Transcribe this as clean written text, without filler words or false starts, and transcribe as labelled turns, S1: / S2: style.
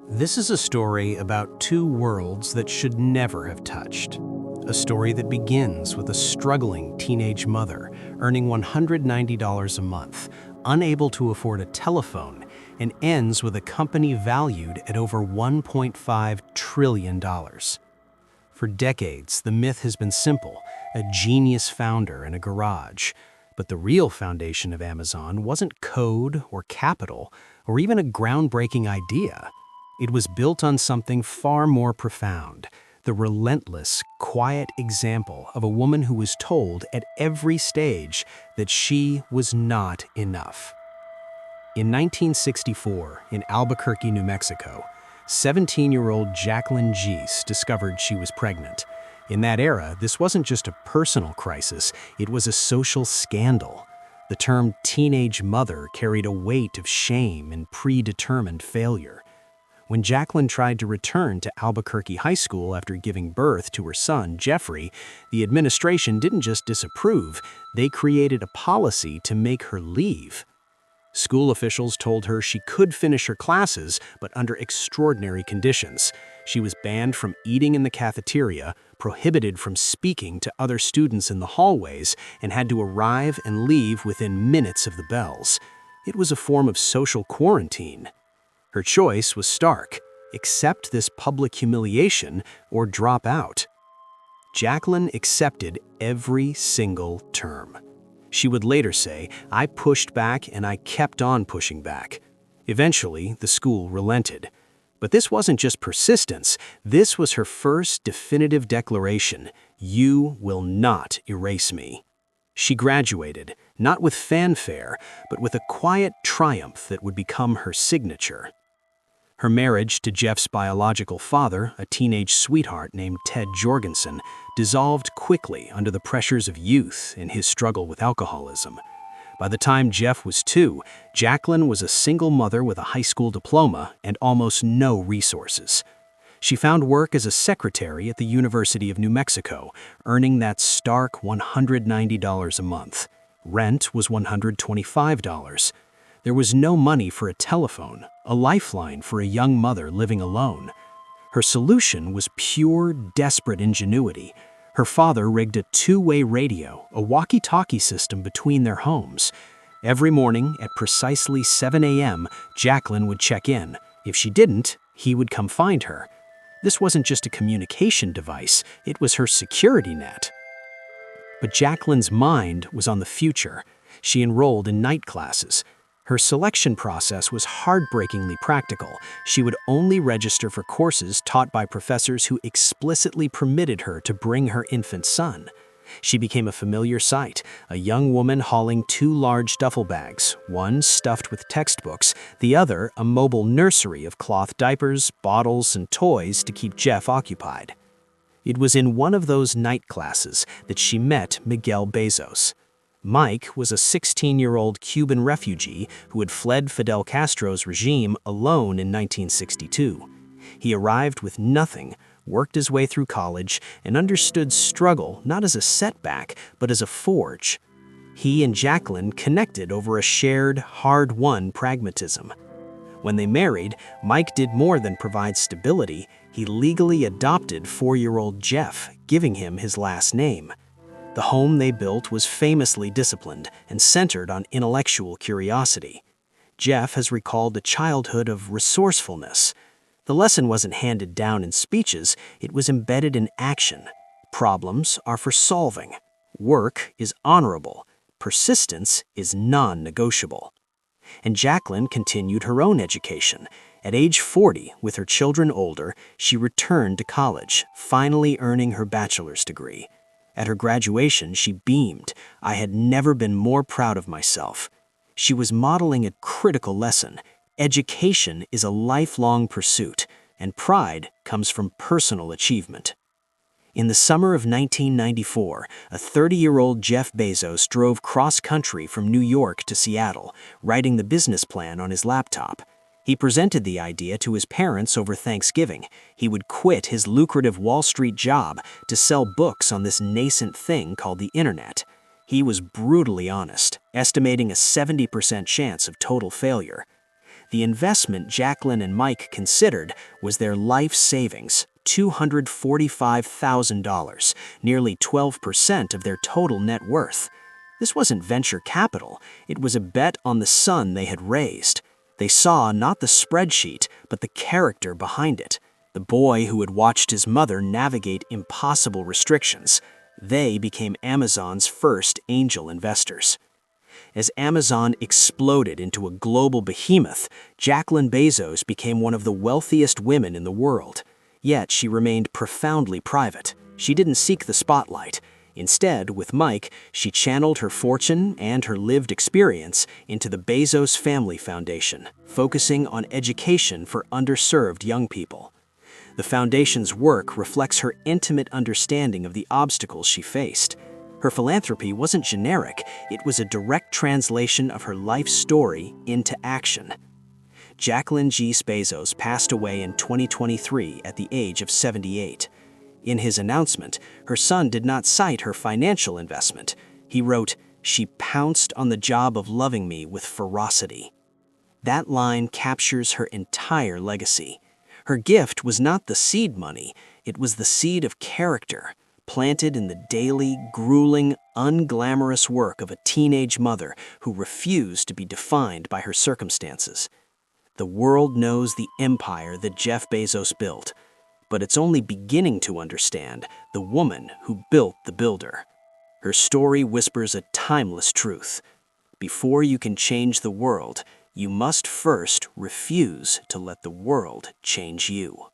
S1: This is a story about two worlds that should never have touched. A story that begins with a struggling teenage mother earning $190 a month, unable to afford a telephone, and ends with a company valued at over $1.5 trillion. For decades, the myth has been simple: a genius founder in a garage. But the real foundation of Amazon wasn't code or capital or even a groundbreaking idea. It was built on something far more profound: the relentless, quiet example of a woman who was told at every stage that she was not enough. In 1964, in Albuquerque, New Mexico, 17-year-old Jacqueline Giese discovered she was pregnant. In that era, this wasn't just a personal crisis, it was a social scandal. The term teenage mother carried a weight of shame and predetermined failure. When Jacqueline tried to return to Albuquerque High School after giving birth to her son, Jeffrey, the administration didn't just disapprove, they created a policy to make her leave. School officials told her she could finish her classes, but under extraordinary conditions. She was banned from eating in the cafeteria, prohibited from speaking to other students in the hallways, and had to arrive and leave within minutes of the bells. It was a form of social quarantine. Her choice was stark: accept this public humiliation or drop out. Jacqueline accepted every single term. She would later say, "I pushed back and I kept on pushing back." Eventually, the school relented. But this wasn't just persistence. This was her first definitive declaration: "You will not erase me." She graduated, not with fanfare, but with a quiet triumph that would become her signature. Her marriage to Jeff's biological father, a teenage sweetheart named Ted Jorgensen, dissolved quickly under the pressures of youth and his struggle with alcoholism. By the time Jeff was 2, Jacqueline was a single mother with a high school diploma and almost no resources. She found work as a secretary at the University of New Mexico, earning that stark $190 a month. Rent was $125. There was no money for a telephone, a lifeline for a young mother living alone. Her solution was pure, desperate ingenuity. Her father rigged a two-way radio, a walkie-talkie system between their homes. Every morning at precisely 7 a.m., Jacqueline would check in. If she didn't, he would come find her. This wasn't just a communication device, it was her security net. But Jacqueline's mind was on the future. She enrolled in night classes. Her selection process was heartbreakingly practical. She would only register for courses taught by professors who explicitly permitted her to bring her infant son. She became a familiar sight: a young woman hauling 2 large duffel bags, one stuffed with textbooks, the other a mobile nursery of cloth diapers, bottles, and toys to keep Jeff occupied. It was in one of those night classes that she met Miguel Bezos. Mike was a 16-year-old Cuban refugee who had fled Fidel Castro's regime alone in 1962. He arrived with nothing, worked his way through college, and understood struggle not as a setback, but as a forge. He and Jacqueline connected over a shared, hard-won pragmatism. When they married, Mike did more than provide stability. He legally adopted 4-year-old Jeff, giving him his last name. The home they built was famously disciplined and centered on intellectual curiosity. Jeff has recalled a childhood of resourcefulness. The lesson wasn't handed down in speeches, it was embedded in action. Problems are for solving. Work is honorable. Persistence is non-negotiable. And Jacqueline continued her own education. At age 40, with her children older, she returned to college, finally earning her bachelor's degree. At her graduation, she beamed. "I had never been more proud of myself." She was modeling a critical lesson. Education is a lifelong pursuit, and pride comes from personal achievement. In the summer of 1994, a 30-year-old Jeff Bezos drove cross-country from New York to Seattle, writing the business plan on his laptop. He presented the idea to his parents over Thanksgiving. He would quit his lucrative Wall Street job to sell books on this nascent thing called the internet. He was brutally honest, estimating a 70% chance of total failure. The investment Jacqueline and Mike considered was their life savings, $245,000, nearly 12% of their total net worth. This wasn't venture capital, it was a bet on the son they had raised. They saw not the spreadsheet, but the character behind it. The boy who had watched his mother navigate impossible restrictions. They became Amazon's first angel investors. As Amazon exploded into a global behemoth, Jacqueline Bezos became one of the wealthiest women in the world. Yet she remained profoundly private. She didn't seek the spotlight. Instead, with Mike, she channeled her fortune and her lived experience into the Bezos Family Foundation, focusing on education for underserved young people. The foundation's work reflects her intimate understanding of the obstacles she faced. Her philanthropy wasn't generic, it was a direct translation of her life story into action. Jacqueline G. Bezos passed away in 2023 at the age of 78. In his announcement, her son did not cite her financial investment. He wrote, "She pounced on the job of loving me with ferocity." That line captures her entire legacy. Her gift was not the seed money, it was the seed of character, planted in the daily, grueling, unglamorous work of a teenage mother who refused to be defined by her circumstances. The world knows the empire that Jeff Bezos built, but it's only beginning to understand the woman who built the builder. Her story whispers a timeless truth. Before you can change the world, you must first refuse to let the world change you.